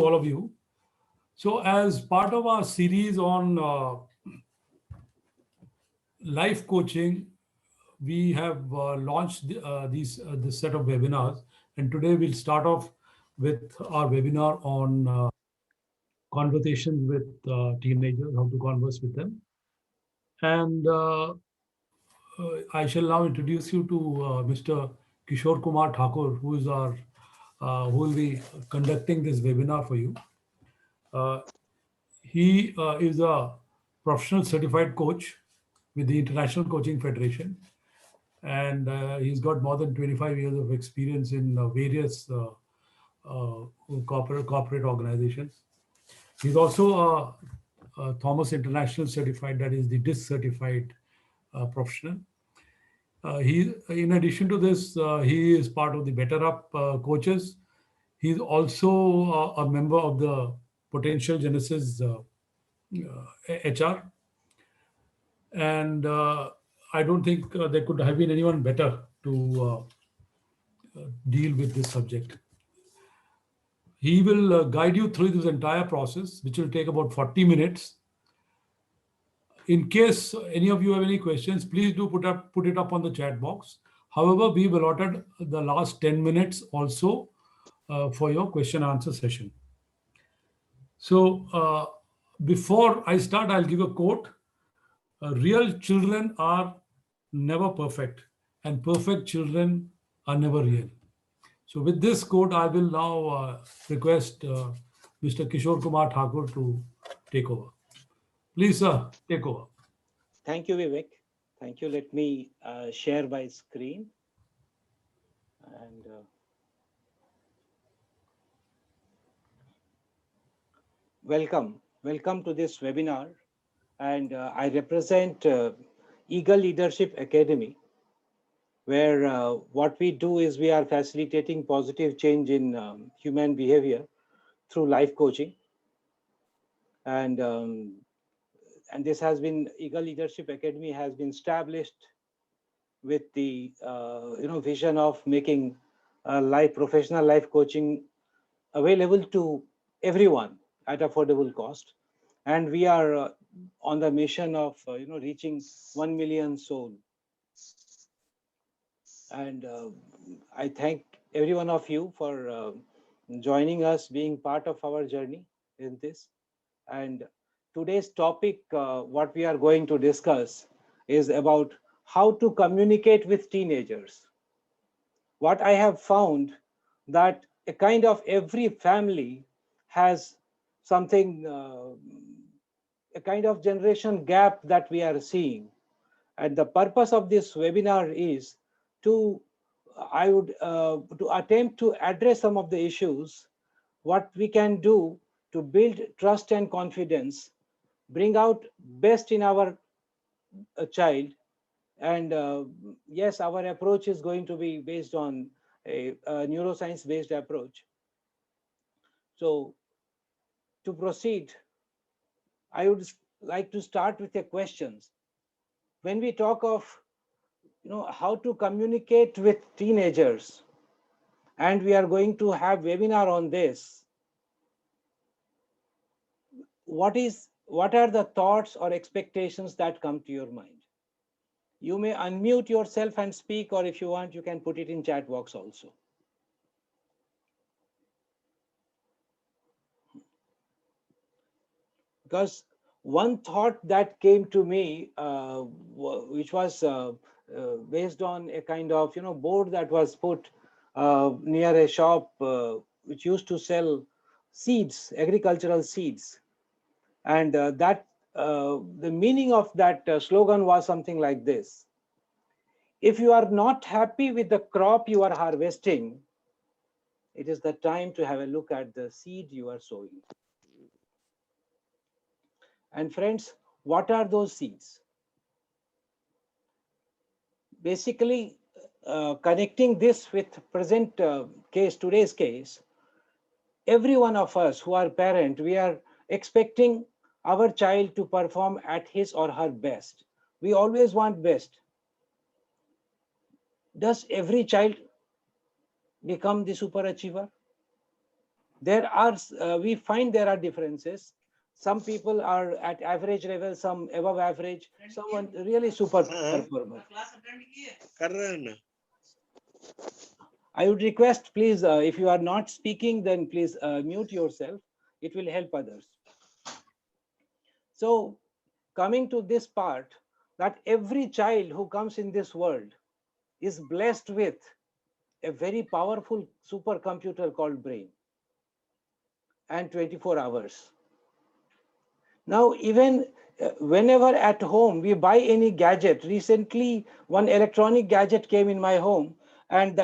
all of you. So, as part of our series on life coaching, we have launched this set of webinars, and today we'll start off with our webinar on conversations with teenagers, how to converse with them. And I shall now introduce you to Mr. Kishore Kumar Thakur, who will be conducting this webinar for you. Uh, He is a professional certified coach with the International Coaching Federation, and he's got more than 25 years of experience in various uh, corporate organizations. He's also a Thomas International certified, that is the DISC certified professional. In addition to this, he is part of the Better Up coaches. He's also a member of the Potential Genesis HR, and I don't think there could have been anyone better to deal with this subject. He will guide you through this entire process, which will take about 40 minutes. In case any of you have any questions, please do put it up on the chat box. However, we've allotted the last 10 minutes also for your question answer session. So before I start, I'll give a quote. Real children are never perfect, and perfect children are never real. So with this quote, I will now request Mr. Kishore Kumar Thakur to take over. Please, sir, take over. Thank you, Vivek. Thank you. Let me share my screen. And welcome to this webinar. And I represent Eagle Leadership Academy, where what we do is we are facilitating positive change in human behavior through life coaching. And this has been, Eagle Leadership Academy has been established with the vision of making professional life coaching available to everyone at affordable cost. And we are on the mission of reaching 1 million souls. And I thank every one of you for joining us, being part of our journey in this. And today's topic, what we are going to discuss, is about how to communicate with teenagers. What I have found that a kind of every family has something, a kind of generation gap that we are seeing. And the purpose of this webinar is to attempt to address some of the issues, what we can do to build trust and confidence, bring out best in our child. And yes, our approach is going to be based on a neuroscience based approach. So to proceed, I would like to start with the questions. When we talk of how to communicate with teenagers, and we are going to have webinar on this, what are the thoughts or expectations that come to your mind? You may unmute yourself and speak, or if you want, you can put it in chat box also. Because one thought that came to me, which was based on a kind of board that was put near a shop which used to sell seeds, agricultural seeds, and the meaning of that slogan was something like this: if you are not happy with the crop you are harvesting, it is the time to have a look at the seed you are sowing. And friends, what are those seeds? Basically, connecting this with present today's case, every one of us who are parent, we are expecting our child to perform at his or her best. We always want best. Does every child become the superachiever? There are we find there are differences. Some people are at average level, some above average, someone really super हाँ performer. कर रहे हैं ना I would request, please, if you are not speaking, then please mute yourself. It will help others. So, coming to this part, that every child who comes in this world is blessed with a very powerful supercomputer called brain and 24 hours. Now, even whenever at home we buy any gadget, recently one electronic gadget came in my home, and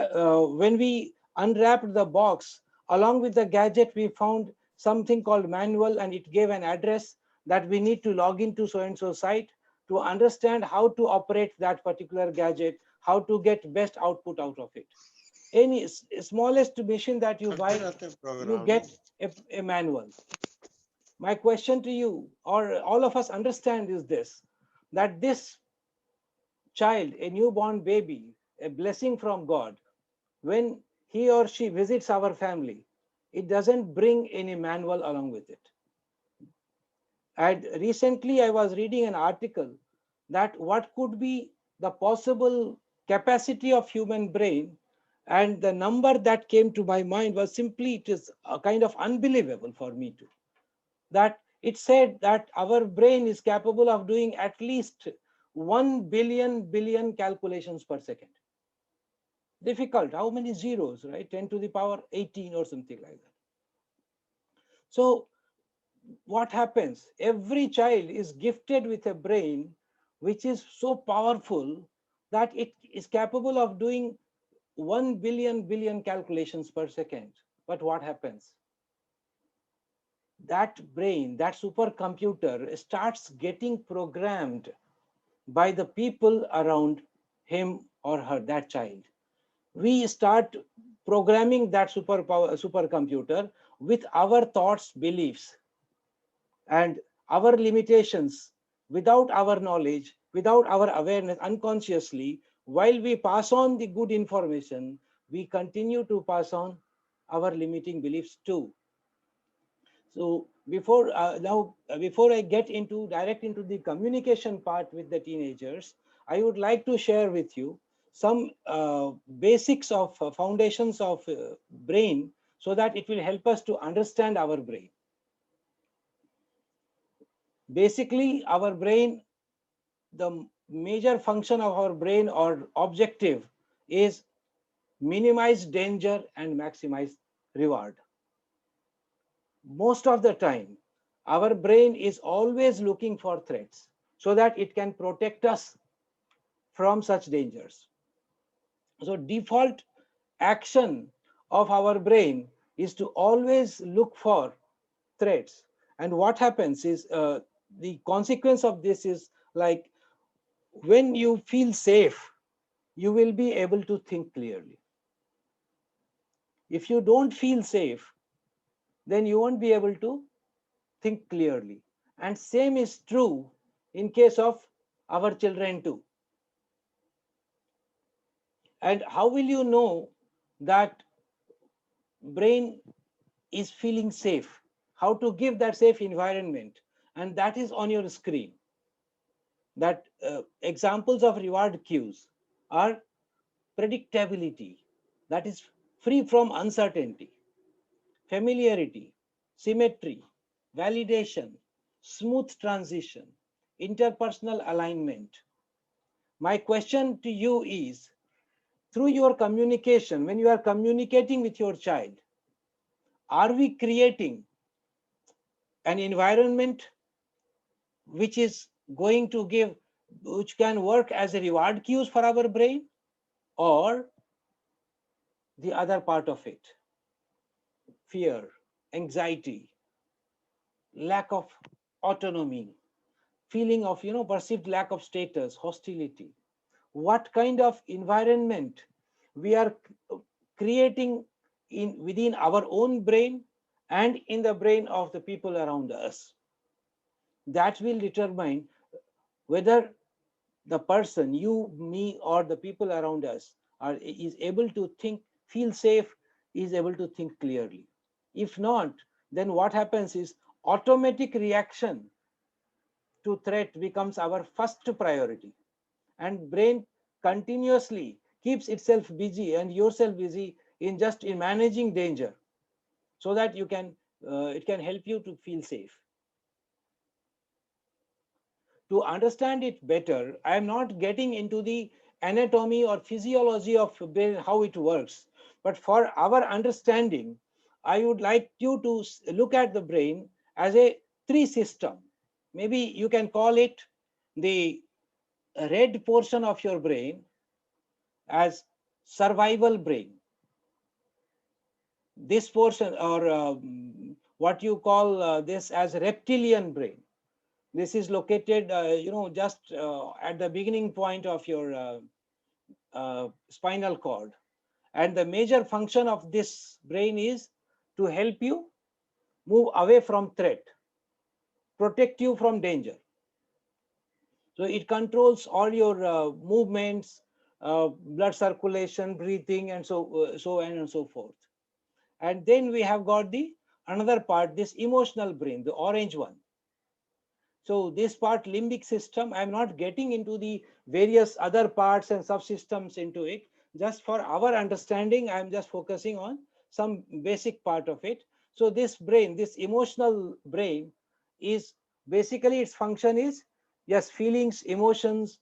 when we unwrapped the box, along with the gadget, we found something called manual, and it gave an address that we need to log into so and so site to understand how to operate that particular gadget, how to get best output out of it. Any smallest machine that you करते buy, रहते हैं you program get a manual. My question to you, or all of us understand, is this: that this child, a newborn baby, a blessing from God, when he or she visits our family, it doesn't bring any manual along with it. And recently I was reading an article that what could be the possible capacity of human brain, and the number that came to my mind was simply, it is a kind of unbelievable for me to, that it said that our brain is capable of doing at least 1 billion calculations per second. Difficult. How many zeros, right? 10 to the power 18 or something like that. So, what happens? Every child is gifted with a brain which is so powerful that it is capable of doing 1 billion calculations per second. But what happens? That brain, that supercomputer, starts getting programmed by the people around him or her, that child. We start programming that supercomputer with our thoughts, beliefs, and our limitations, without our knowledge, without our awareness, unconsciously. While we pass on the good information, we continue to pass on our limiting beliefs too. So before I get into direct into the communication part with the teenagers, I would like to share with you some basics of foundations of brain, so that it will help us to understand our brain. Basically, our brain, the major function of our brain or objective is minimize danger and maximize reward. Most of the time, our brain is always looking for threats so that it can protect us from such dangers. So, default action of our brain is to always look for threats. And what happens is, the consequence of this is, like, when you feel safe, you will be able to think clearly. If you don't feel safe, then you won't be able to think clearly. And same is true in case of our children too. And how will you know that brain is feeling safe? How to give that safe environment? And that is on your screen. That examples of reward cues are predictability, that is free from uncertainty, familiarity, symmetry, validation, smooth transition, interpersonal alignment. My question to you is, through your communication, when you are communicating with your child, are we creating an environment which is going to give, which can work as a reward cues for our brain, or the other part of it? Fear, anxiety, lack of autonomy, feeling of, perceived lack of status, hostility. What kind of environment we are creating in within our own brain and in the brain of the people around us? That will determine whether the person, you, me, or the people around us, is able to think, feel safe, is able to think clearly. If not, then what happens is automatic reaction to threat becomes our first priority, and brain continuously keeps itself busy and yourself busy in just in managing danger, so that you can it can help you to feel safe. To understand it better, I am not getting into the anatomy or physiology of brain, how it works, but for our understanding, I would like you to look at the brain as a three system. Maybe you can call it the red portion of your brain as survival brain. This portion, or what you call this as reptilian brain. This is located, just at the beginning point of your spinal cord. And the major function of this brain is to help you move away from threat, protect you from danger. So it controls all your movements, blood circulation, breathing, and so on and so forth. And then we have got the another part, this emotional brain, the orange one. So this part, limbic system, I'm not getting into the various other parts and subsystems into it. Just for our understanding, I'm just focusing on some basic part of it. So this brain, this emotional brain, is basically its function is, yes, feelings, emotions,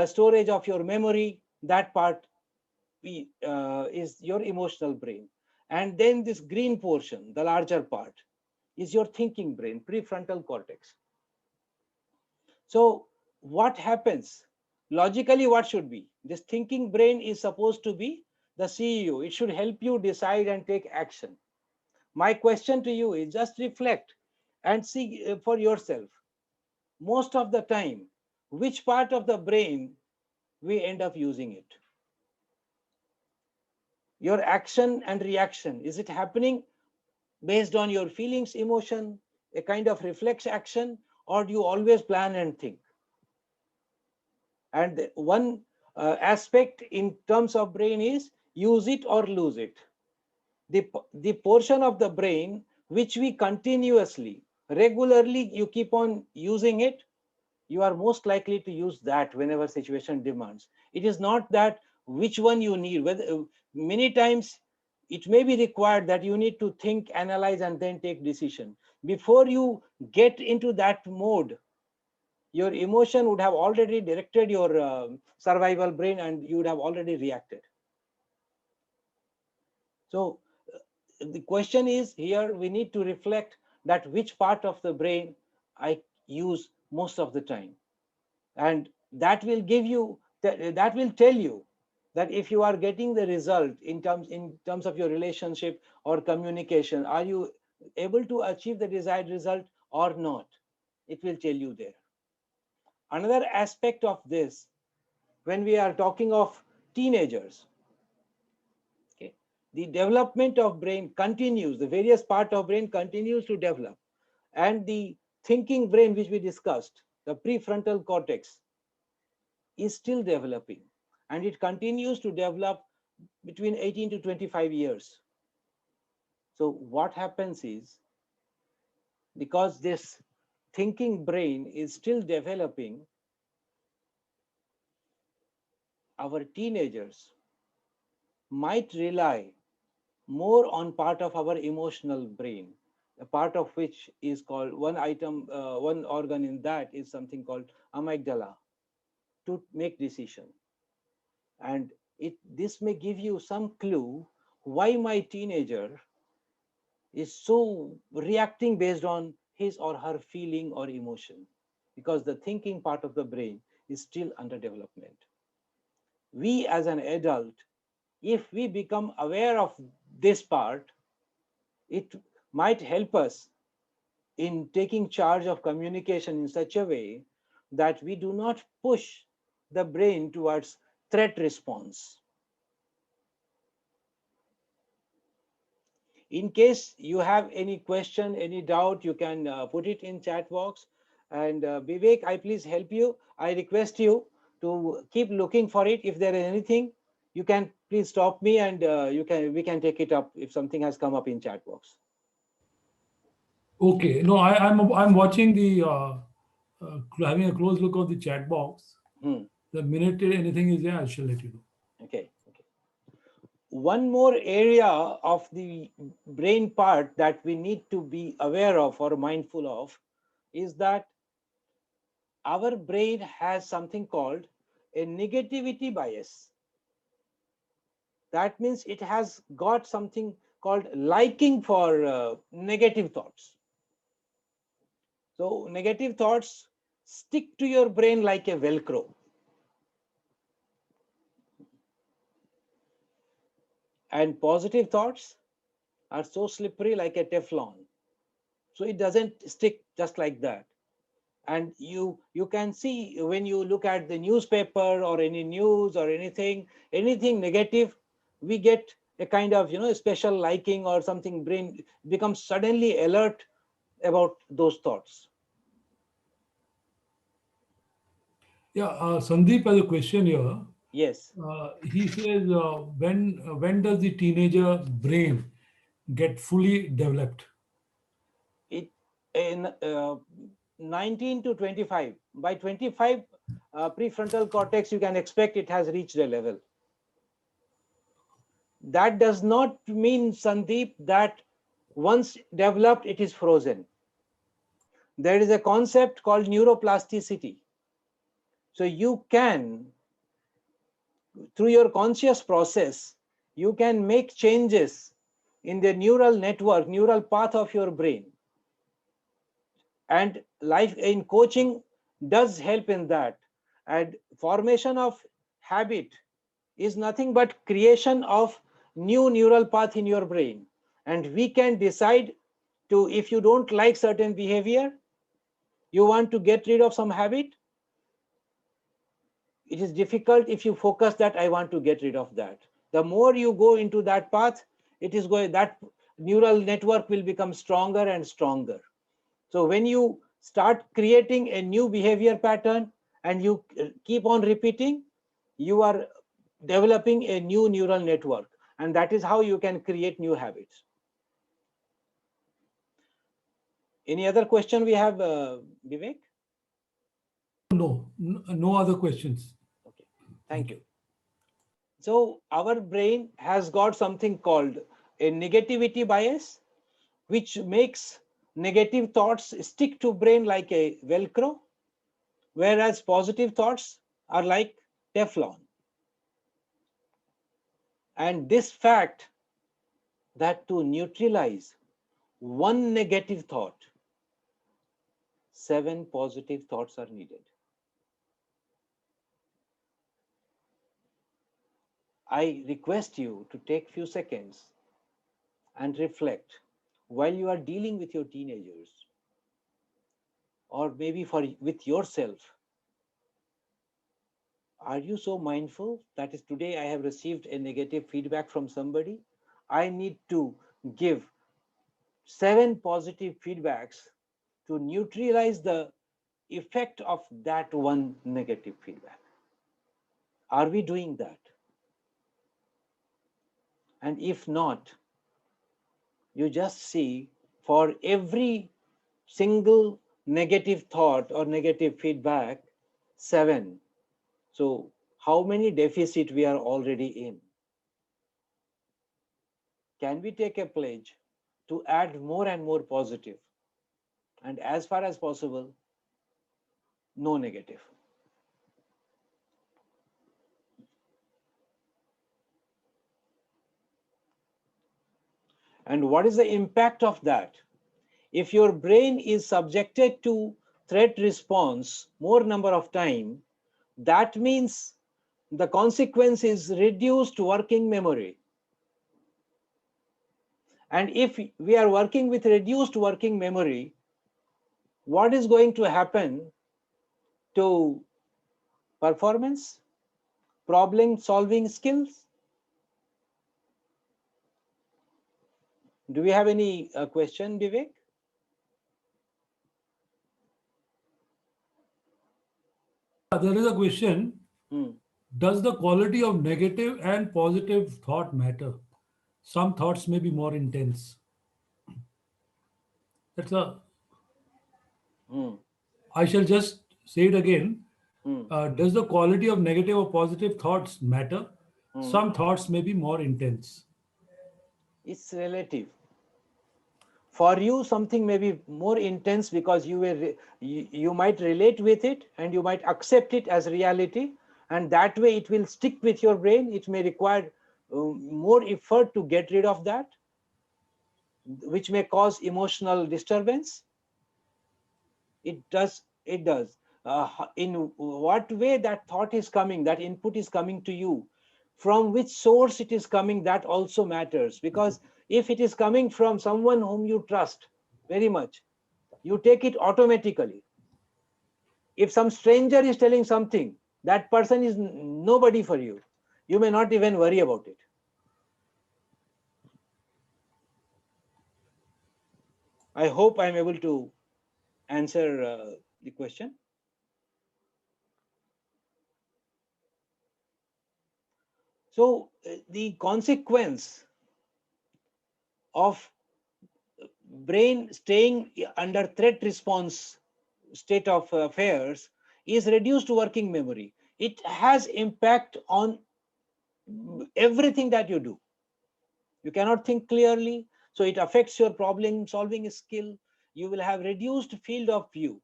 storage of your memory, that part is your emotional brain. And then this green portion, the larger part, is your thinking brain, prefrontal cortex. So what happens? Logically, what should be? This thinking brain is supposed to be the CEO. It should help you decide and take action. My question to you is just reflect and see for yourself. Most of the time, which part of the brain we end up using it? Your action and reaction, is it happening based on your feelings, emotion, a kind of reflex action, or do you always plan and think? And one aspect in terms of brain is use it or lose it. The portion of the brain which we continuously, regularly, you keep on using it, you are most likely to use that whenever situation demands. It is not that which one you need. Whether many times it may be required that you need to think, analyze, and then take decision. Before you get into that mode, your emotion would have already directed your survival brain and you would have already reacted. So the question is here, we need to reflect that which part of the brain I use most of the time. And that will give you, that will tell you that if you are getting the result in terms of your relationship or communication, are you able to achieve the desired result or not? It will tell you there. Another aspect of this, when we are talking of teenagers, okay, the development of brain continues, the various part of brain continues to develop, and the thinking brain which we discussed, the prefrontal cortex, is still developing, and it continues to develop between 18 to 25 years. So what happens is, because this thinking brain is still developing, our teenagers might rely more on part of our emotional brain, a part of which is called one organ in that is something called amygdala, to make decision. And this may give you some clue why my teenager is so reacting based on his or her feeling or emotion, because the thinking part of the brain is still under development. We as an adult, if we become aware of this part, it might help us in taking charge of communication in such a way that we do not push the brain towards threat response. In case you have any question, any doubt, you can put it in chat box. And Vivek, I please help you. I request you to keep looking for it. If there is anything, you can please stop me, and we can take it up if something has come up in chat box. Okay. No, I'm watching the having a close look of the chat box. Hmm. The minute anything is there, I shall let you know. Okay. Okay. One more area of the brain part that we need to be aware of or mindful of is that our brain has something called a negativity bias. That means it has got something called liking for negative thoughts. So negative thoughts stick to your brain like a Velcro. And positive thoughts are so slippery like a Teflon. So it doesn't stick just like that. And you can see when you look at the newspaper or any news or anything negative, we get a kind of special liking or something. Brain becomes suddenly alert about those thoughts. Yeah, Sandeep has a question here. Yes. He says, when does the teenager brain get fully developed? It in 19 to 25. By 25, prefrontal cortex, you can expect it has reached a level. That does not mean, Sandeep, that once developed it is frozen. There is a concept called neuroplasticity. So you can, through your conscious process, you can make changes in the neural network, neural path of your brain. And life in coaching does help in that. And formation of habit is nothing but creation of new neural path in your brain. And we can decide to, if you don't like certain behavior, you want to get rid of some habit, it is difficult if you focus that I want to get rid of that. The more you go into that path, it is going, that neural network will become stronger and stronger. So when you start creating a new behavior pattern and you keep on repeating, you are developing a new neural network, and that is how you can create new habits. Any other question we have, Vivek? No, no other questions. Okay, thank Thank you. you. So our brain has got something called a negativity bias, which makes negative thoughts stick to brain like a Velcro, whereas positive thoughts are like Teflon. And this fact that to neutralize one negative thought, 7 positive thoughts are needed. I request you to take few seconds and reflect while you are dealing with your teenagers, or maybe with yourself. Are you so mindful that is today I have received a negative feedback from somebody? I need to give 7 positive feedbacks to neutralize the effect of that one negative feedback. Are we doing that? And if not, you just see for every single negative thought or negative feedback, 7. So how many deficit we are already in? Can we take a pledge to add more and more positive, and as far as possible, no negative? And what is the impact of that? If your brain is subjected to threat response more number of time, that means the consequence is reduced working memory. And if we are working with reduced working memory, what is going to happen to performance, problem solving skills? Do we have any question, Vivek? There is a question. Hmm. Does the quality of negative and positive thought matter? Some thoughts may be more intense. That's a. Hmm. I shall just say it again. Hmm. Does the quality of negative or positive thoughts matter? Hmm. Some thoughts may be more intense. It's relative. For you, something may be more intense because you might relate with it and you might accept it as reality, and that way it will stick with your brain. It may require more effort to get rid of that, which may cause emotional disturbance. It does. In what way that thought is coming, that input is coming to you, from which source it is coming, that also matters. Because if it is coming from someone whom you trust very much, you take it automatically. If some stranger is telling something, that person is nobody for you. You may not even worry about it. I hope I'm able to answer the question. So the consequence of brain staying under threat response state of affairs is reduced working memory. It has impact on everything that you do. You cannot think clearly, so it affects your problem solving skill. You will have reduced field of view.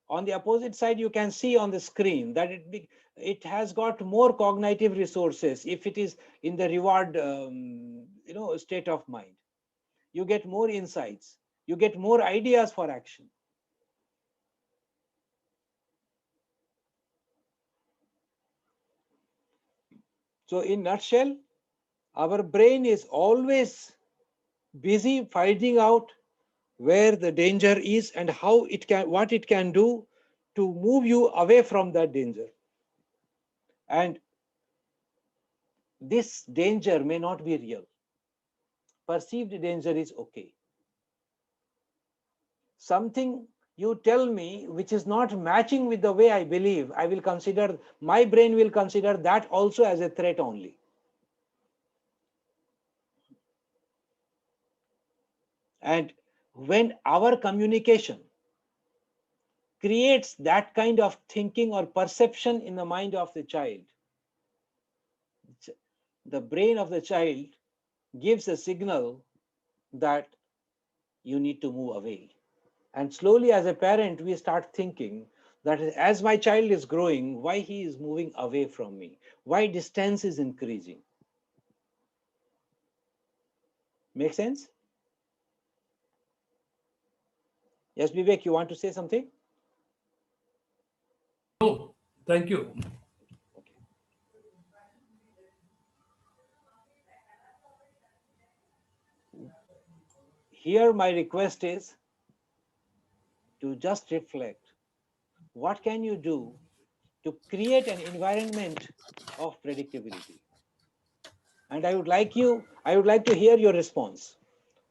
On the opposite side, you can see on the screen that it has got more cognitive resources if it is in the reward state of mind. You get more insights, you get more ideas for action. So in nutshell, our brain is always busy finding out where the danger is and how it can, what it can do to move you away from that danger. And this danger may not be real. Perceived danger is okay. Something you tell me which is not matching with the way I believe, I will consider, my brain will consider that also as a threat only. And when our communication creates that kind of thinking or perception in the mind of the child, the brain of the child gives a signal that you need to move away. And slowly, as a parent, we start thinking that as my child is growing, why he is moving away from me? Why distance is increasing? Make sense? Yes, Vivek, you want to say something? No, thank you. Okay. Here, my request is to just reflect. What can you do to create an environment of predictability? And I would like to hear your response.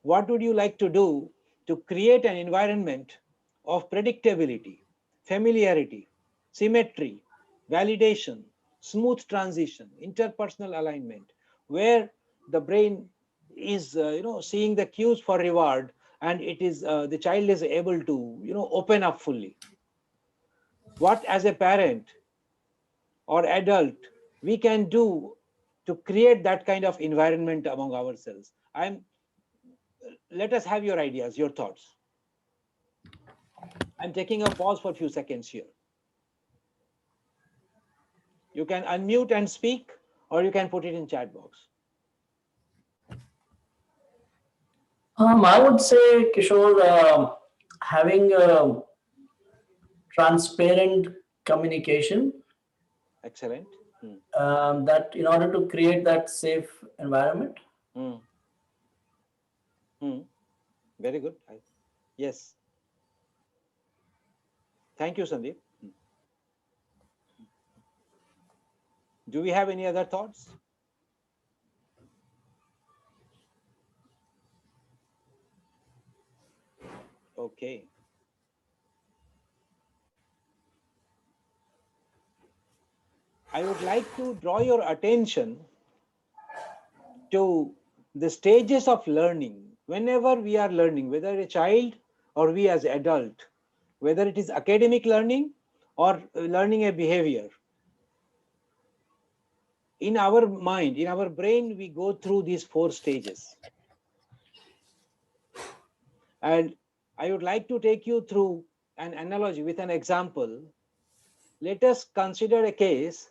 What would you like to do to create an environment of predictability, familiarity, symmetry, validation, smooth transition, interpersonal alignment, where the brain is seeing the cues for reward, and it is the child is able to open up fully. What as a parent or adult we can do to create that kind of environment among ourselves? Let us have your ideas, your thoughts. I'm taking a pause for a few seconds here. You can unmute and speak, or you can put it in chat box. I would say, Kishore, having transparent communication, Excellent. Hmm. that in order to create that safe environment. Hmm. Hmm. Very good. Yes. Thank you, Sandeep. Hmm. Do we have any other thoughts? Okay. I would like to draw your attention to the stages of learning whenever we are learning, whether a child or we as adult, whether it is academic learning or learning a behavior, in our mind, in our brain, we go through these 4 stages. And I would like to take you through an analogy with an example. Let us consider a case,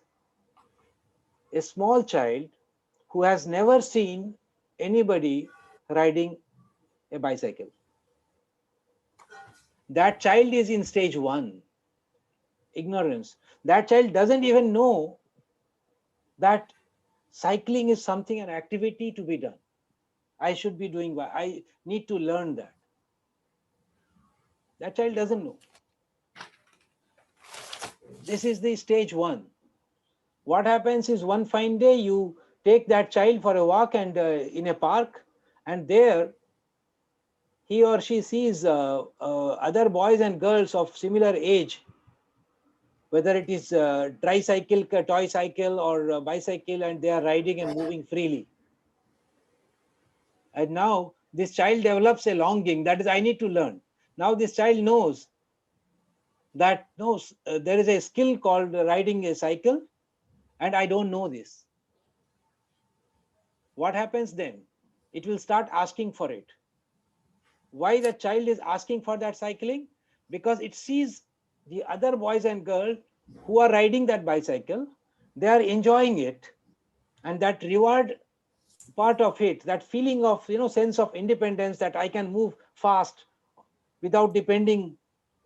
a small child who has never seen anybody riding a bicycle. That child is in stage 1, ignorance. That child doesn't even know that cycling is something, an activity to be done. I should be doing, I need to learn that. That child doesn't know. This is the stage 1. What happens is, one fine day you take that child for a walk and in a park, and there he or she sees other boys and girls of similar age, whether it is tricycle, toy cycle, or bicycle, and they are riding and moving freely. And now this child develops a longing, that is, I need to learn. Now this child knows that there is a skill called riding a cycle, and I don't know this. What happens then? It will start asking for it. Why the child is asking for that cycling? Because it sees the other boys and girls who are riding that bicycle, they are enjoying it, and that reward part of it, that feeling of sense of independence, that I can move fast without depending,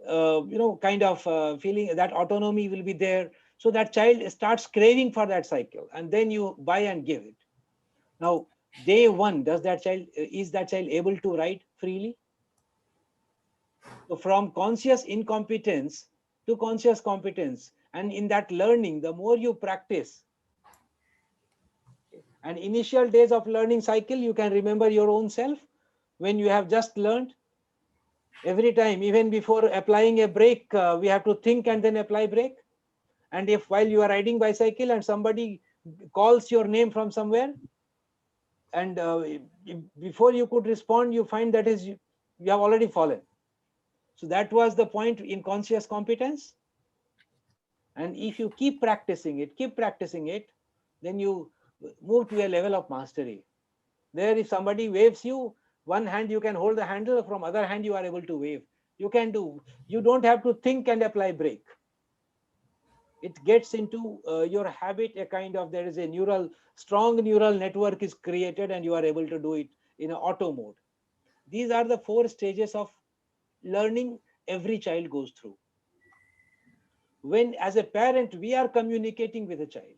kind of feeling, that autonomy will be there. So that child starts craving for that cycle, and then you buy and give it. Now, day 1, is that child able to ride freely? So from conscious incompetence to conscious competence, and in that learning, the more you practice, and initial days of learning cycle, you can remember your own self when you have just learned. Every time, even before applying a brake, we have to think and then apply brake. And if while you are riding bicycle and somebody calls your name from somewhere, and before you could respond, you find that is you have already fallen. So that was the point in conscious competence. And if you keep practicing it, then you move to a level of mastery. There, if somebody waves you, one hand you can hold the handle, from other hand you are able to wave. You don't have to think and apply brake. It gets into your habit, a kind of, there is a strong neural network is created, and you are able to do it in an auto mode. These are the 4 stages of learning every child goes through. When, as a parent, we are communicating with a child,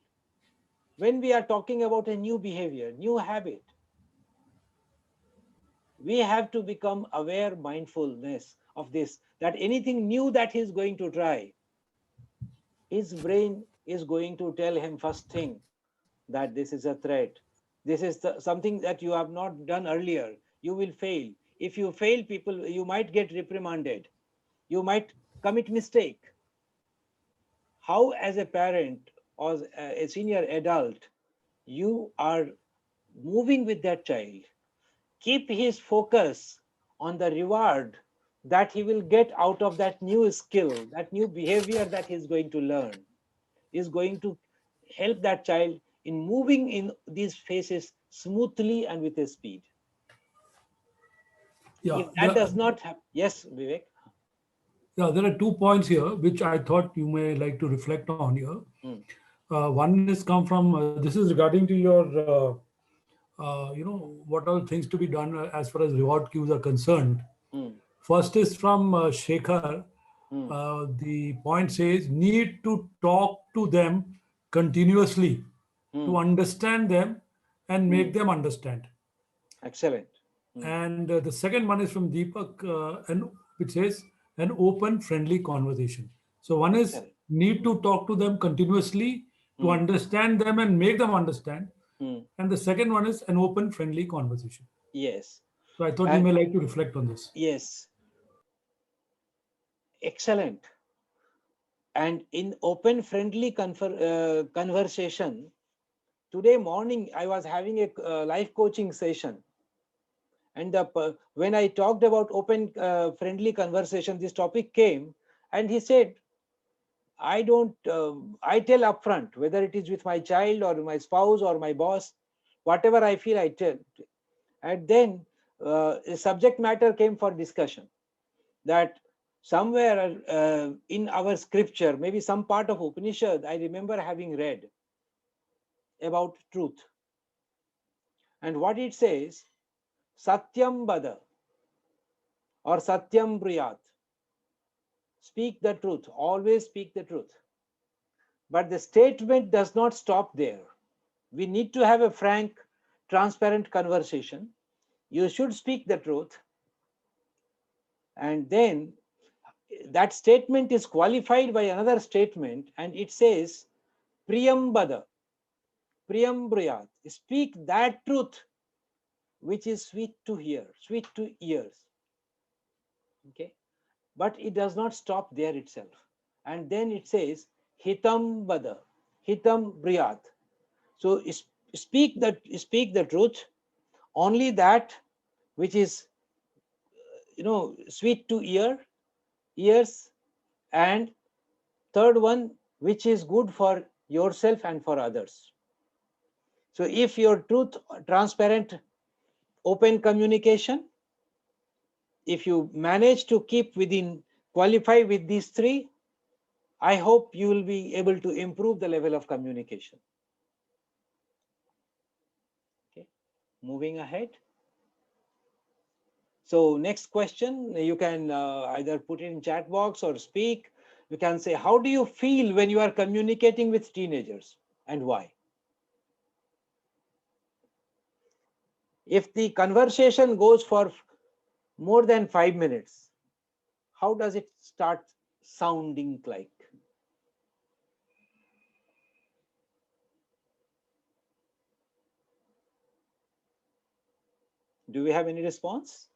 when we are talking about a new behavior, new habit, we have to become aware, mindfulness of this, that anything new that he's going to try, his brain is going to tell him first thing that this is a threat. This is something that you have not done earlier. You will fail. If you fail, you might get reprimanded. You might commit mistake. How, as a parent or a senior adult, you are moving with that child? Keep his focus on the reward that he will get out of that new skill, that new behavior that he's going to learn, is going to help that child in moving in these phases smoothly and with a speed. Yeah, If that does not happen, yes, Vivek. yeah, there are 2 points here which I thought you may like to reflect on here. Mm, One is come from this is regarding to your what are things to be done as far as reward cues are concerned. mm, First is from Shekhar. mm, The point says need to talk to them continuously to mm, understand them and make mm. them understand. Excellent. Mm, And the second one is from Deepak, and which says an open, friendly conversation. So one is excellent. need Mm, to talk to them continuously to mm, understand them and make them understand. mm. And the second one is an open, friendly conversation. Yes. So I thought you And may like to reflect on this. yes, excellent. And in open, friendly conversation, today morning I was having a life coaching session, And when I talked about open, friendly conversation, this topic came, and he said, I don't, I tell upfront, whether it is with my child or my spouse or my boss, whatever I feel, I tell. And then a subject matter came for discussion, that somewhere in our scripture, maybe some part of Upanishad, I remember having read about truth. And what it says, Satyam Bada or Satyam Briyat. Speak the truth, always speak the truth. But the statement does not stop there. We need to have a frank, transparent conversation. You should speak the truth. And then that statement is qualified by another statement, and it says, Priyam Bada, Priyam Briyat. Speak that truth which is sweet to hear, sweet to ears. Okay? But it does not stop there itself. And then it says, Hitam Bada, Hitam Briyat. So speak the truth, only that which is, sweet to ears, and third one, which is good for yourself and for others. So if your truth, transparent, open communication, if you manage to keep within, qualify with these three, I hope you will be able to improve the level of communication. Okay, moving ahead. So next question, you can either put it in chat box or speak. You can say, how do you feel when you are communicating with teenagers, and why? If the conversation goes for more than 5 minutes, how does it start sounding like? Do we have any response?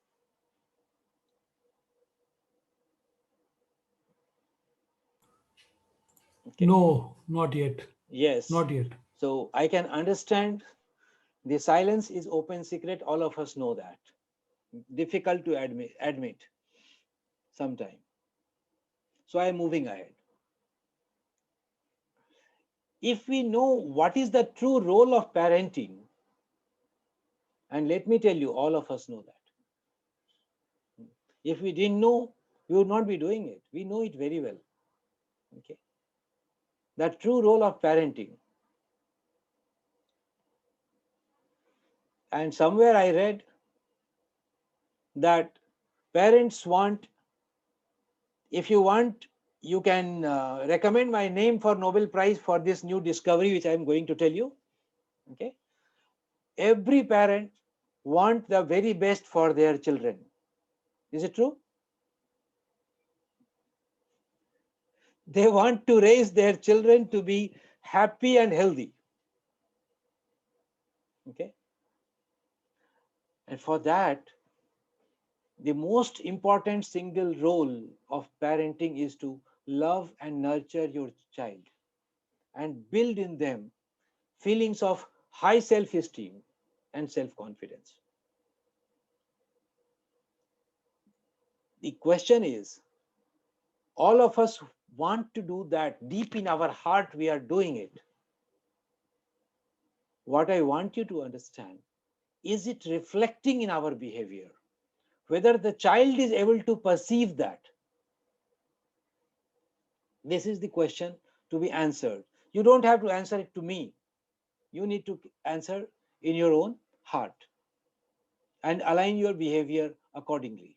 Okay. No, not yet. Yes. Not yet. So I can understand the silence is open secret. All of us know that. Difficult to admit sometime. So I am moving ahead. If we know what is the true role of parenting, and let me tell you, all of us know that. If we didn't know, we would not be doing it. We know it very well. Okay. The true role of parenting. And somewhere I read that parents want, if you want, you can recommend my name for Nobel Prize for this new discovery, which I am going to tell you. Okay. Every parent want the very best for their children. Is it true? They want to raise their children to be happy and healthy. Okay. And for that, the most important single role of parenting is to love and nurture your child and build in them feelings of high self-esteem and self-confidence. The question is, all of us want to do that. Deep in our heart, we are doing it. What I want you to understand, is it reflecting in our behavior? Whether the child is able to perceive that. This is the question to be answered. You don't have to answer it to me. You need to answer in your own heart and align your behavior accordingly.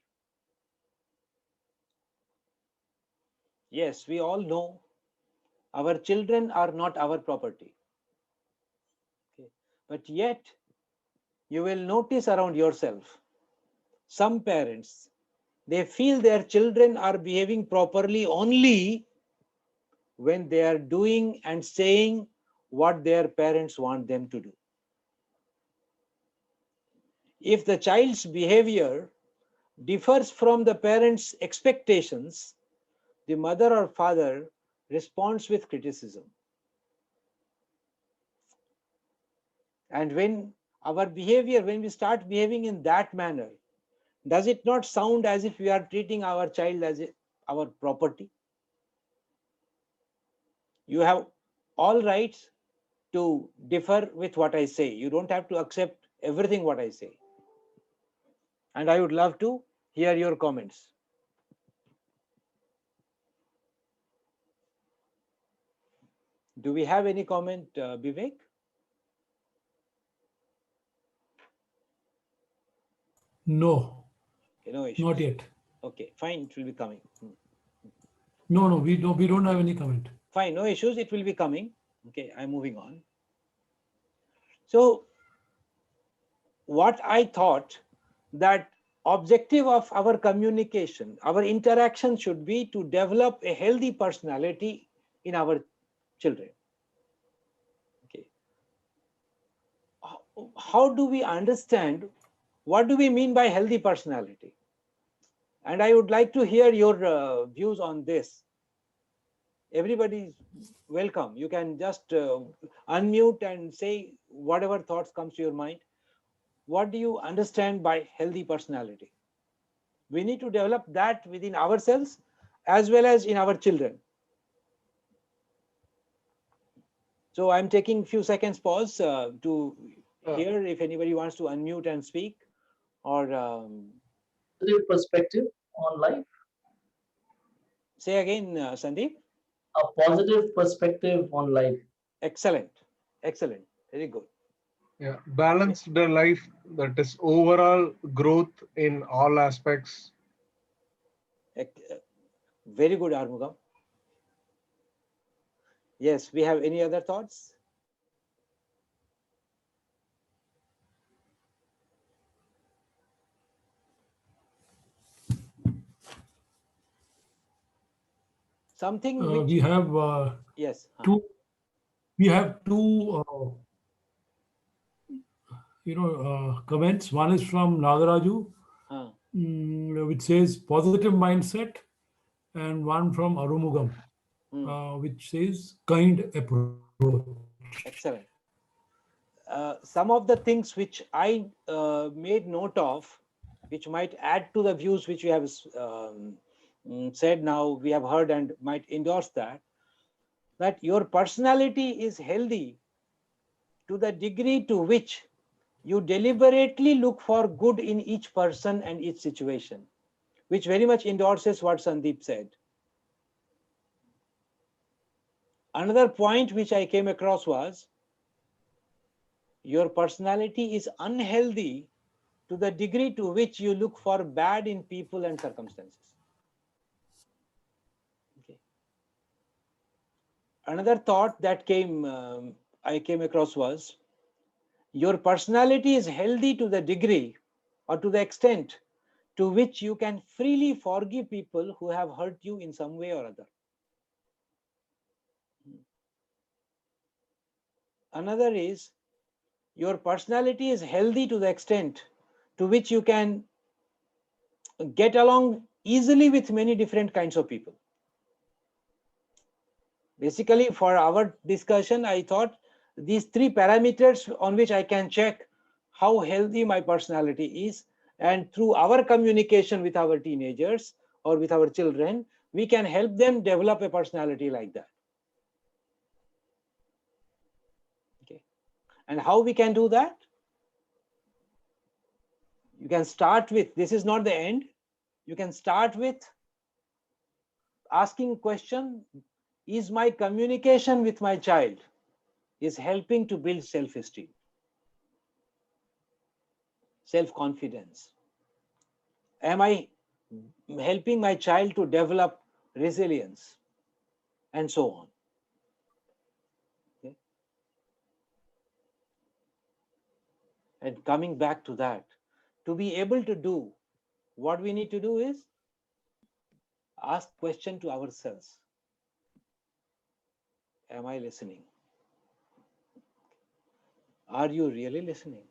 Yes, we all know our children are not our property. Okay. But yet, you will notice around yourself, some parents, they feel their children are behaving properly only when they are doing and saying what their parents want them to do. If the child's behavior differs from the parents' expectations, the mother or father responds with criticism. And when Our behavior, when we start behaving in that manner, does it not sound as if we are treating our child as our property? You have all rights to differ with what I say. You don't have to accept everything what I say. And I would love to hear your comments. Do we have any comment, Vivek? No, No issues. not yet. Okay, fine, it will be coming. No, we don't have any comment. Fine, no issues, it will be coming. Okay, I'm moving on. So what I thought, that objective of our communication, our interaction should be to develop a healthy personality in our children. Okay. How do we understand, what do we mean by healthy personality? And I would like to hear your views on this. Everybody is welcome. You can just unmute and say whatever thoughts comes to your mind. What do you understand by healthy personality? We need to develop that within ourselves as well as in our children. So I'm taking a few seconds pause to hear if anybody wants to unmute and speak, or Positive perspective on life. say again, Sandeep. A positive perspective on life. Excellent, excellent, very good. Yeah, balanced life, that is overall growth in all aspects. Very good, Armugam. Yes, we have any other thoughts? Something which We have yes. two. We have two. Comments. One is from Nagaraju, which says positive mindset, and one from Arumugam, which says kind approach. Excellent. Some of the things which I made note of, which might add to the views which we have said now, we have heard and might endorse that your personality is healthy to the degree to which you deliberately look for good in each person and each situation, which very much endorses what Sandeep said. Another point which I came across was, your personality is unhealthy to the degree to which you look for bad in people and circumstances. Okay. Another thought that I came across was, your personality is healthy to the degree or to the extent to which you can freely forgive people who have hurt you in some way or other. Another is, your personality is healthy to the extent to which you can get along easily with many different kinds of people. Basically, for our discussion, I thought these three parameters on which I can check how healthy my personality is, and through our communication with our teenagers or with our children, we can help them develop a personality like that. Okay. And how we can do that? You can start with, this is not the end, you can start with asking question, is my communication with my child is helping to build self-esteem, self-confidence? Am I helping my child to develop resilience, and so on? Okay. And coming back to that, to be able to do, what we need to do is ask question to ourselves. Am I listening? Are you really listening?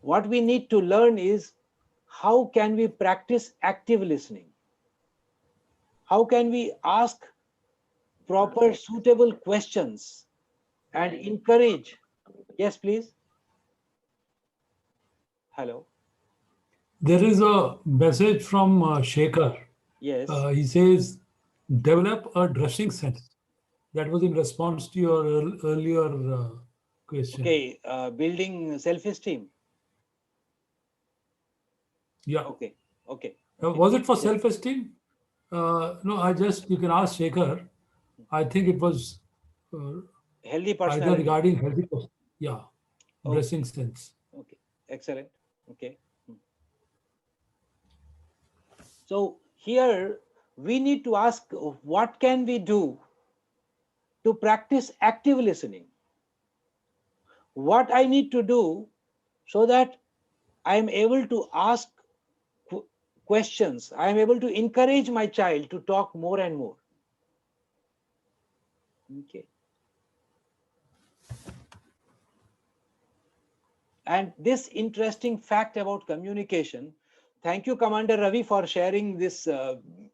What we need to learn is, how can we practice active listening? How can we ask proper, suitable questions and encourage? Yes, please. Hello. There is a message from Shekhar. Yes. He says, develop a dressing sense. That was in response to your earlier question. Okay. Building self-esteem. Yeah. Okay. Okay. It Was will it for be there. self-esteem? No, you can ask Shekhar. I think it was uh, Healthy either personality. regarding healthy, yeah, Okay. dressing sense. Okay. Excellent. Okay. So here we need to ask, what can we do to practice active listening? What I need to do so that I am able to ask questions. I am able to encourage my child to talk more and more. Okay. And this interesting fact about communication, thank you, Commander Ravi, for sharing this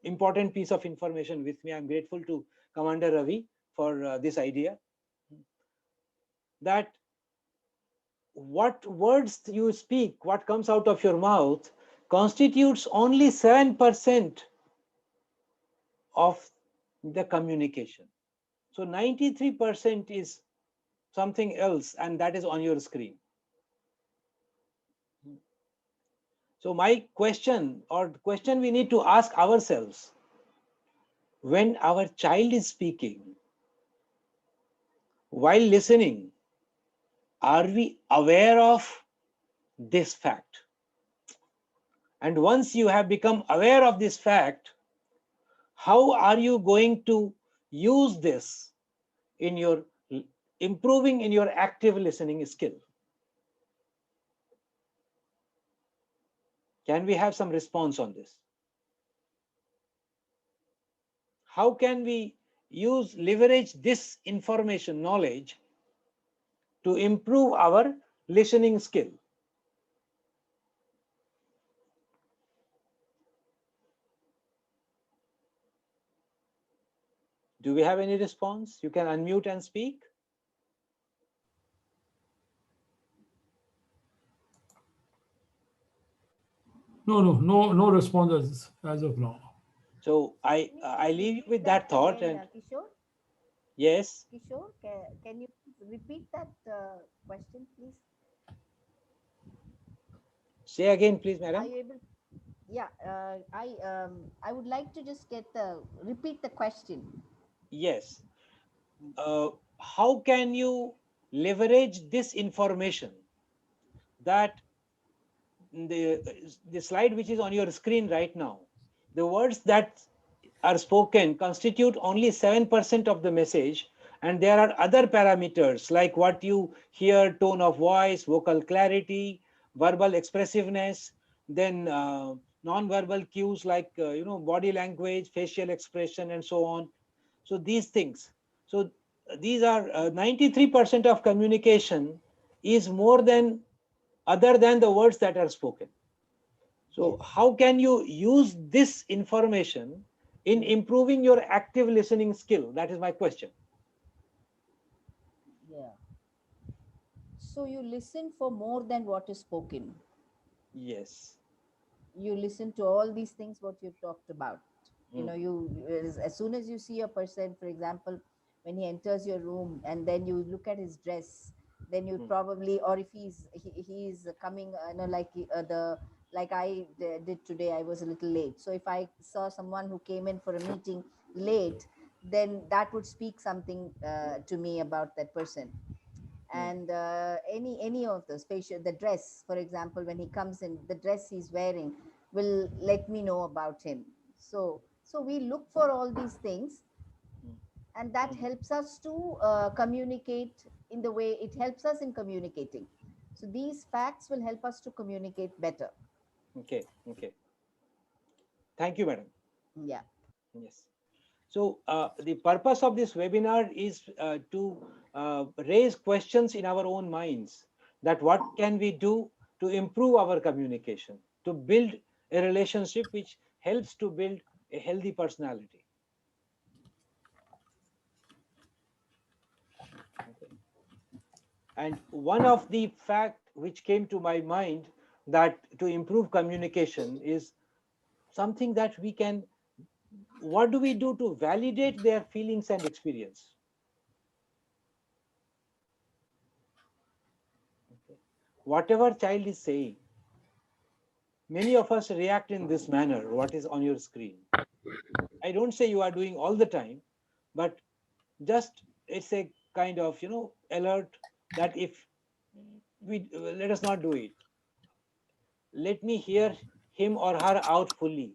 important piece of information with me. I'm grateful to Commander Ravi for this idea that what words you speak, what comes out of your mouth, constitutes only 7% of the communication. So 93% is something else, and that is on your screen. So my question, or the question we need to ask ourselves, when our child is speaking, while listening, are we aware of this fact? And once you have become aware of this fact, how are you going to use this in your improving in your active listening skill? Can we have some response on this? How can we leverage this information, knowledge, to improve our listening skill? Do we have any response? You can unmute and speak. No responses as of now. So Can you I please leave you repeat with that that thought. again, And Kishore? yes, Kishore, can you please repeat that question, please? say again, please, Are madam. you able? Yeah, I would like to just get the repeat the question. Yes. How can you leverage this information that the slide which is on your screen right now, the words that are spoken constitute only 7% of the message, and there are other parameters like what you hear, tone of voice, vocal clarity, verbal expressiveness, then non-verbal cues like body language, facial expression, and so on. So these things. So these are 93% of communication is more than other than the words that are spoken. So Yes. how can you use this information in improving your active listening skill? That is my question. Yeah. So you listen for more than what is spoken. Yes. You listen to all these things what you've talked about. You Mm, know, as soon as you see a person, for example, when he enters your room and then you look at his dress, then you mm, probably, or if he's coming, like the like did today, I was a little late. So if I saw someone who came in for a meeting late, then that would speak something to me about that person. mm, And any of the spatial, the dress, for example, when he comes in, the dress he's wearing will let me know about him. So we look for all these things, mm, and that mm. helps us to communicate in the way it helps us in communicating. So these facts will help us to communicate better. Okay. Okay. Thank you, madam. Yeah. Yes. So the purpose of this webinar is to raise questions in our own minds, that what can we do to improve our communication, to build a relationship which helps to build a healthy personality. Okay. And one of the fact which came to my mind that to improve communication is something that we can, what do we do to validate their feelings and experience? Okay. Whatever child is saying, many of us react in this manner, what is on your screen. I don't say you are doing all the time, but just it's a kind of, alert that if we let us not do it. Let me hear him or her out fully,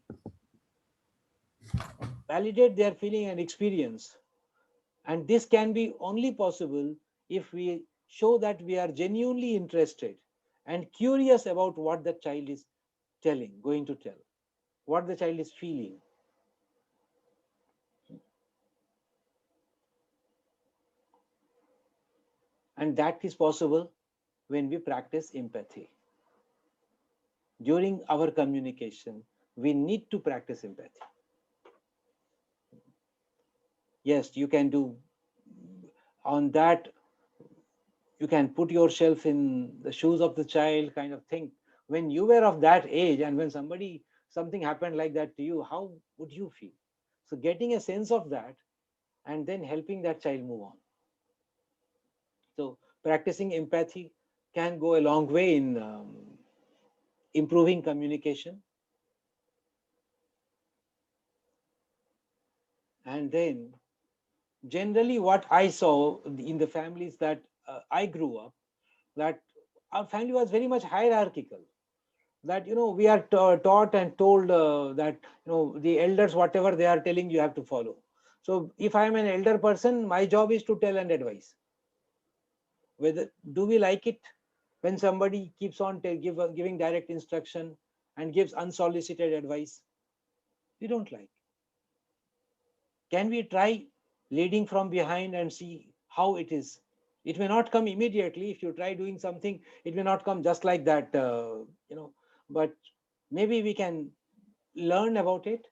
validate their feeling and experience. And this can be only possible if we show that we are genuinely interested and curious about what the child is going to tell, what the child is feeling. And that is possible when we practice empathy. During our communication, we need to practice empathy. Yes, you can do on that. You can put yourself in the shoes of the child, kind of thing. When you were of that age and when something happened like that to you, how would you feel? So getting a sense of that and then helping that child move on. So practicing empathy can go a long way in improving communication. And then generally what I saw in the families that I grew up, that our family was very much hierarchical. That we are taught and told that the elders, whatever they are telling, you have to follow. So if I am an elder person, my job is to tell and advise. Whether do we like it when somebody keeps on giving direct instruction and gives unsolicited advice? We don't like. Can we try leading from behind and see how it is? It may not come immediately. If you try doing something, it may not come just like that, but maybe we can learn about it,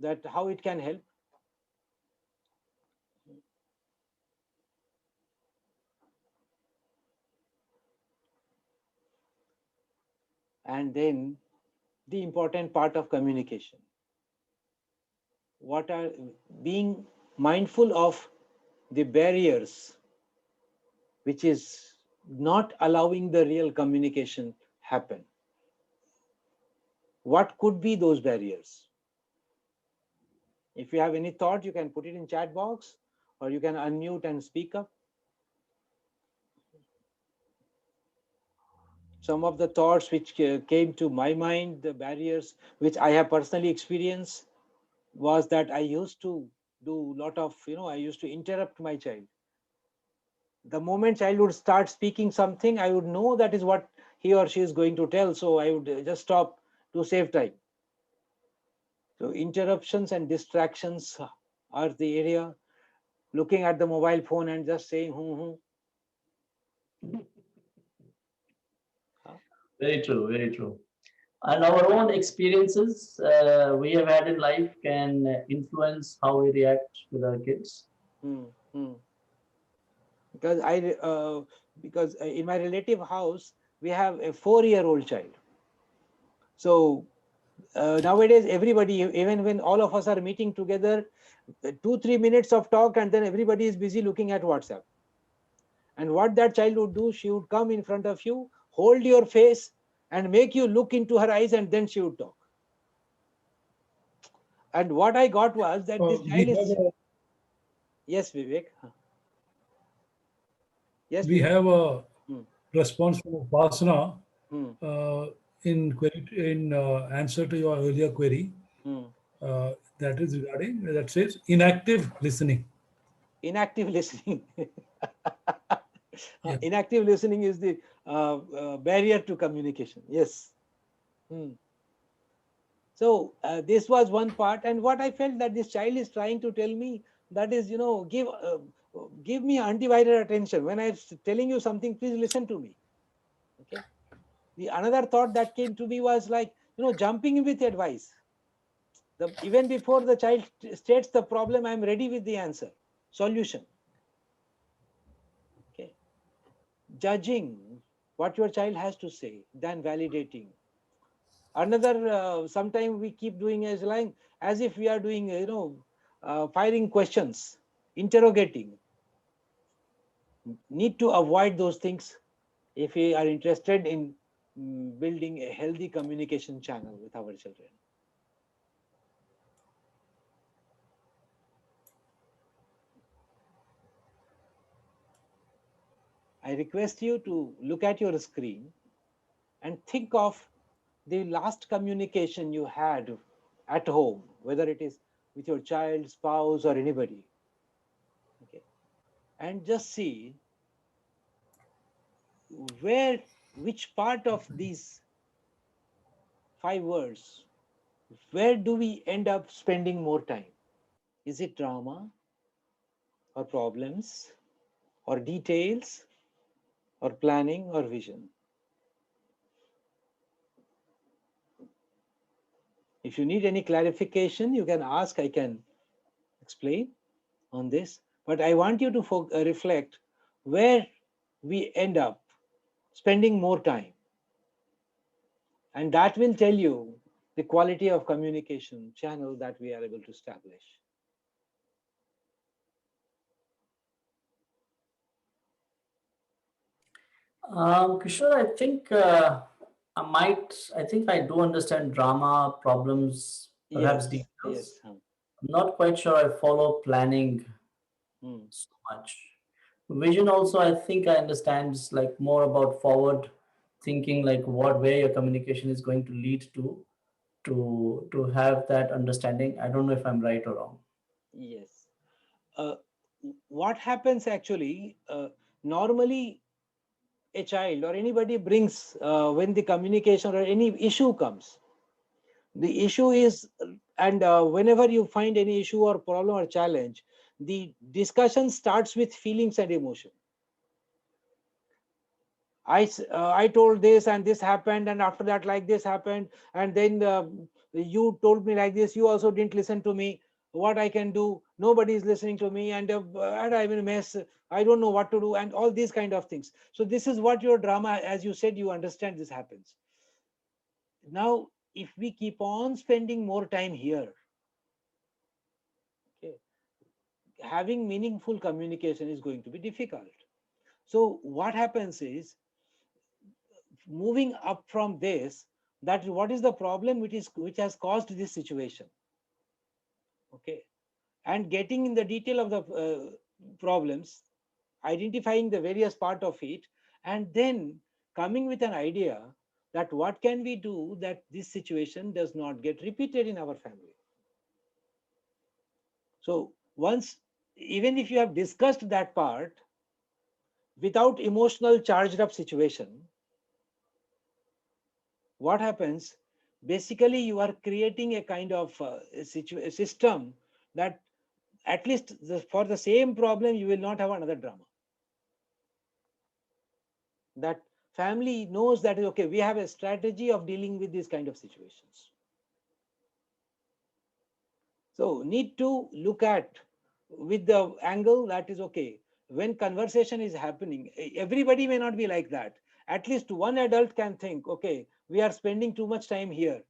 that how it can help. And then the important part of communication, what are being mindful of the barriers which is not allowing the real communication happen. What could be those barriers? If you have any thought, you can put it in chat box, or you can unmute and speak up. Some of the thoughts which came to my mind, the barriers which I have personally experienced, was that I used to do a lot of, I used to interrupt my child. The moment child would start speaking something, I would know that is what he or she is going to tell. So I would just stop to save time. So interruptions and distractions are the area. Looking at the mobile phone and just saying, Very true, very true. And our own experiences we have had in life can influence how we react with our kids. Because in my relative house, we have a 4-year-old child. So nowadays, everybody, even when all of us are meeting together, 2-3 minutes of talk, and then everybody is busy looking at WhatsApp. And what that child would do, she would come in front of you, hold your face, and make you look into her eyes, and then she would talk. And what I got was that this child is. Yes, Vivek. Yes, We Vivek. have a response from Upasana Hmm. in answer to your earlier query. Hmm. That is regarding, that says inactive listening. Inactive listening. Yeah. Inactive listening is the barrier to communication. Yes. So this was one part, and what I felt that this child is trying to tell me, that is, give me undivided attention. When I'm telling you something, please listen to me. Okay. The another thought that came to me was like, jumping in with advice. Even before the child states the problem, I'm ready with the answer, solution. Okay. Judging what your child has to say than validating. Another, sometime we keep doing as like as if we are doing, firing questions, interrogating. Need to avoid those things if we are interested in building a healthy communication channel with our children. I request you to look at your screen and think of the last communication you had at home, whether it is with your child, spouse, or anybody. Okay. And just see where, which part of these 5 words, where do we end up spending more time? Is it drama or problems or details or planning or vision? If you need any clarification, you can ask, I can explain on this. But I want you to reflect where we end up spending more time. And that will tell you the quality of communication channel that we are able to establish. Kishore, I think I do understand drama, problems, perhaps Yes, details. yes. I'm not quite sure I follow planning Hmm. so much. Vision also, I think I understand is like more about forward thinking, like where your communication is going to lead to have that understanding. I don't know if I'm right or wrong. Yes. Uh, what happens actually, normally a child or anybody brings, when the communication or any issue comes, the issue is, and whenever you find any issue or problem or challenge, the discussion starts with feelings and emotion. I told this and this happened, and after that like this happened, and then you told me like this, you also didn't listen to me. What I can do, nobody is listening to me, and I'm in a mess. I don't know what to do, and all these kind of things. So this is what your drama, as you said, you understand this happens. Now if we keep on spending more time here, okay, having meaningful communication is going to be difficult. So what happens is, moving up from this, that what is the problem which has caused this situation, okay, and getting in the detail of the problems, identifying the various part of it, and then coming with an idea that what can we do that this situation does not get repeated in our family. So once, even if you have discussed that part without emotional charged up situation, what happens, basically you are creating a kind of a system that at least for the same problem you will not have another drama. That family knows that, okay, we have a strategy of dealing with these kind of situations. So need to look at with the angle that is, okay, when conversation is happening, everybody may not be like that. At least one adult can think, okay, we are spending too much time here,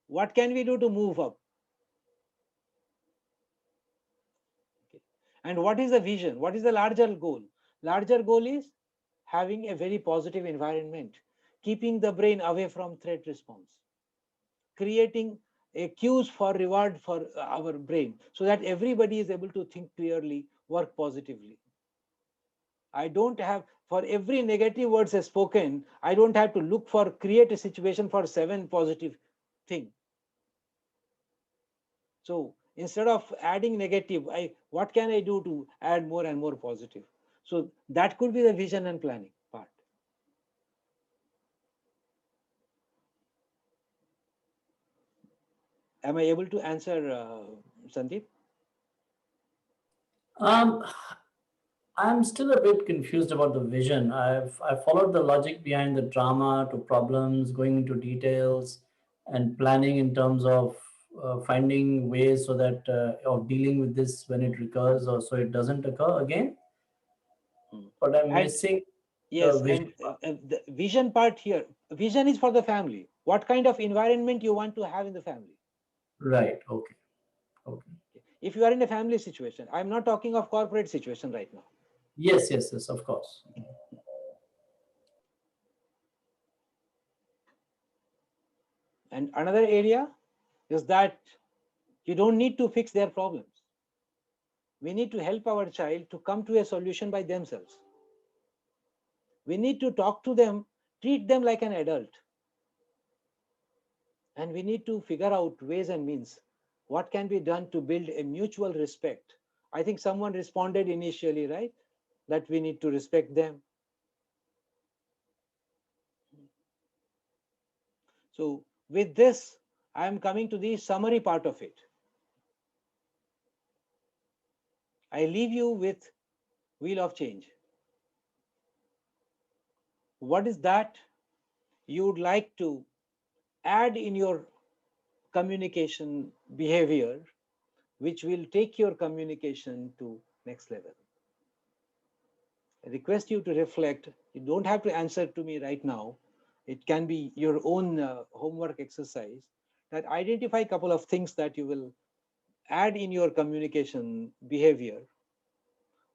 what can we do to move up? Okay. And what is the vision? What is the larger goal? Larger goal is having a very positive environment, keeping the brain away from threat response, creating a cues for reward for our brain so that everybody is able to think clearly, work positively. I don't have, for every negative words spoken, I don't have to look for, create a situation for 7 positive thing. So instead of adding negative, what can I do to add more and more positive? So that could be the vision and planning part. Am I able to answer, Sandeep? Um, I'm still a bit confused about the vision. I followed the logic behind the drama to problems, going into details, and planning in terms of finding ways so that of dealing with this when it recurs or so it doesn't occur again. Hmm. But I'm And missing. Yes, vision and part. the vision part here, vision is for the family. What kind of environment you want to have in the family? Right. Okay. Okay. If you are in a family situation, I'm not talking of corporate situation right now. Yes. Yes. Yes. Of course. And another area is that you don't need to fix their problems. We need to help our child to come to a solution by themselves. We need to talk to them, treat them like an adult. And we need to figure out ways and means what can be done to build a mutual respect. I think someone responded initially, right? That we need to respect them. So with this, I am coming to the summary part of it. I leave you with wheel of change. What is that you would like to add in your communication behavior, which will take your communication to next level? I request you to reflect. You don't have to answer to me right now. It can be your own homework exercise, that identify a couple of things that you will add in your communication behavior.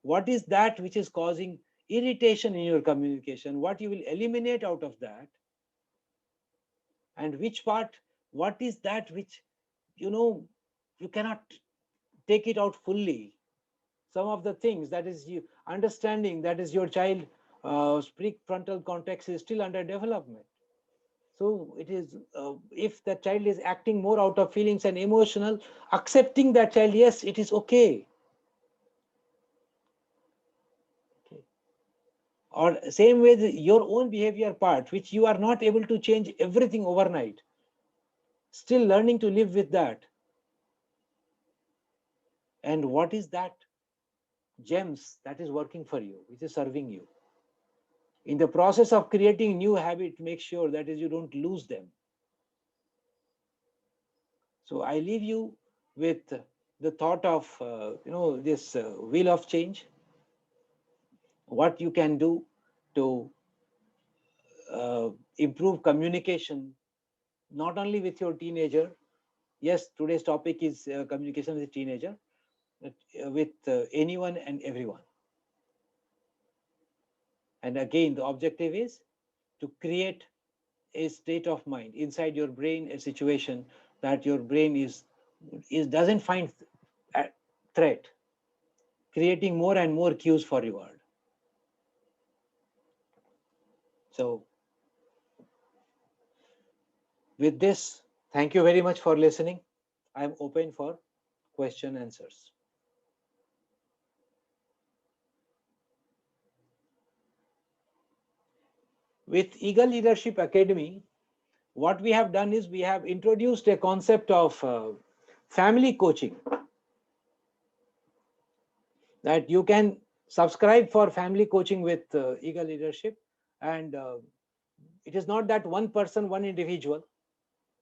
What is that which is causing irritation in your communication? What you will eliminate out of that? And which part, what is that which, you know, you cannot take it out fully? Some of the things that is you understanding that is your child prefrontal cortex is still under development. So it is, if the child is acting more out of feelings and emotional, accepting that child, yes, it is okay. Okay. Or same way your own behavior part, which you are not able to change everything overnight, still learning to live with that. And what is that gems that is working for you, which is serving you? In the process of creating new habit, make sure that is you don't lose them. So I leave you with the thought of this wheel of change. What you can do to improve communication, not only with your teenager. Yes, today's topic is communication with a teenager, but with anyone and everyone. And again, the objective is to create a state of mind inside your brain, a situation that your brain is doesn't find a threat, creating more and more cues for reward. So with this, thank you very much for listening. I'm open for question answers. With Eagle Leadership Academy, what we have done is we have introduced a concept of family coaching, that you can subscribe for family coaching with Eagle Leadership. And it is not that one person, one individual,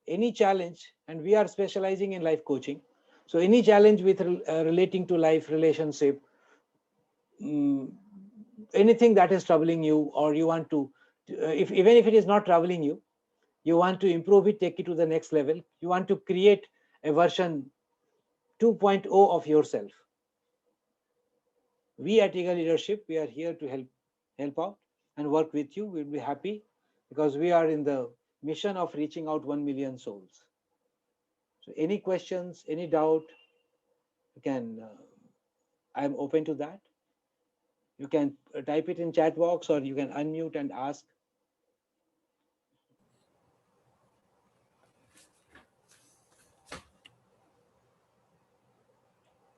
any challenge, and we are specializing in life coaching. So any challenge with relating to life, relationship, anything that is troubling you, or you want to, if even if it is not troubling you, you want to improve it, take it to the next level, you want to create a version 2.0 of yourself. We at Eagle Leadership, we are here to help out and work with you. We'll be happy because we are in the mission of reaching out 1 million souls. So any questions, any doubt, you can, I'm open to that. You can type it in chat box, or you can unmute and ask.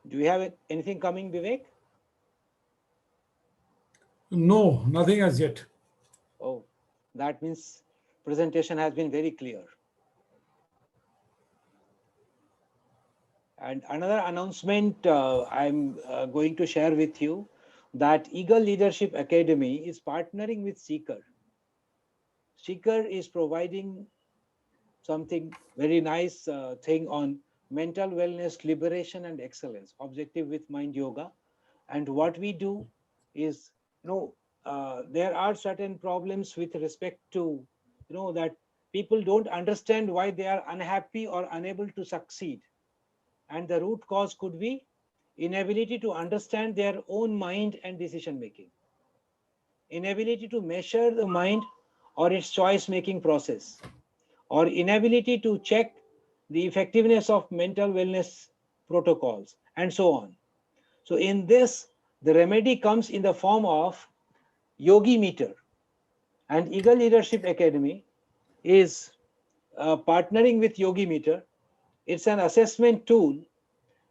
Do you have anything coming, Vivek? No, nothing as yet. Oh, that means presentation has been very clear. And another announcement I'm going to share with you, that Eagle Leadership Academy is partnering with Seeker. Seeker is providing something very nice thing on mental wellness, liberation, and excellence, objective with mind yoga. And what we do is, there are certain problems with respect to, that people don't understand why they are unhappy or unable to succeed. And the root cause could be inability to understand their own mind and decision making, inability to measure the mind or its choice making process, or inability to check the effectiveness of mental wellness protocols, and so on. So, in this, the remedy comes in the form of Yogi Meter. And Eagle Leadership Academy is partnering with Yogi Meter. It's an assessment tool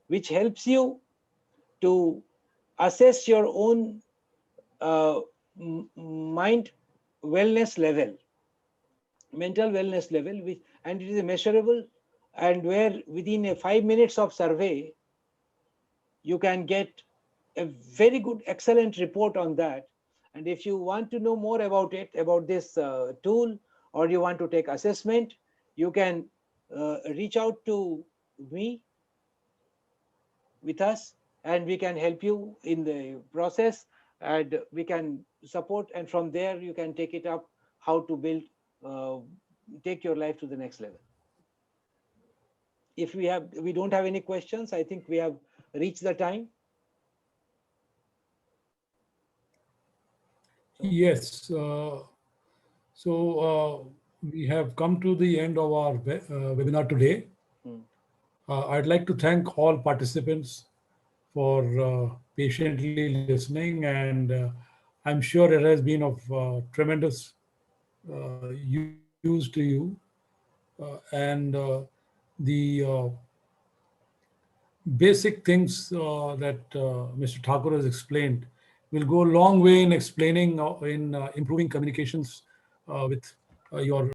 which helps you to assess your own mind wellness level, mental wellness level, which, and it is measurable, and where within a 5 minutes of survey you can get a very good, excellent report on that. And if you want to know more about it, about this tool, or you want to take assessment, you can reach out to me, with us, and we can help you in the process, and we can support, and from there you can take it up, how to build, uh, take your life to the next level. If we don't have any questions, I think we have reached the time. Yes. We have come to the end of our webinar today. Hmm. I'd like to thank all participants for patiently listening, and I'm sure it has been of tremendous use to you. And the basic things that Mr. Thakur has explained will go a long way in explaining, in improving communications with your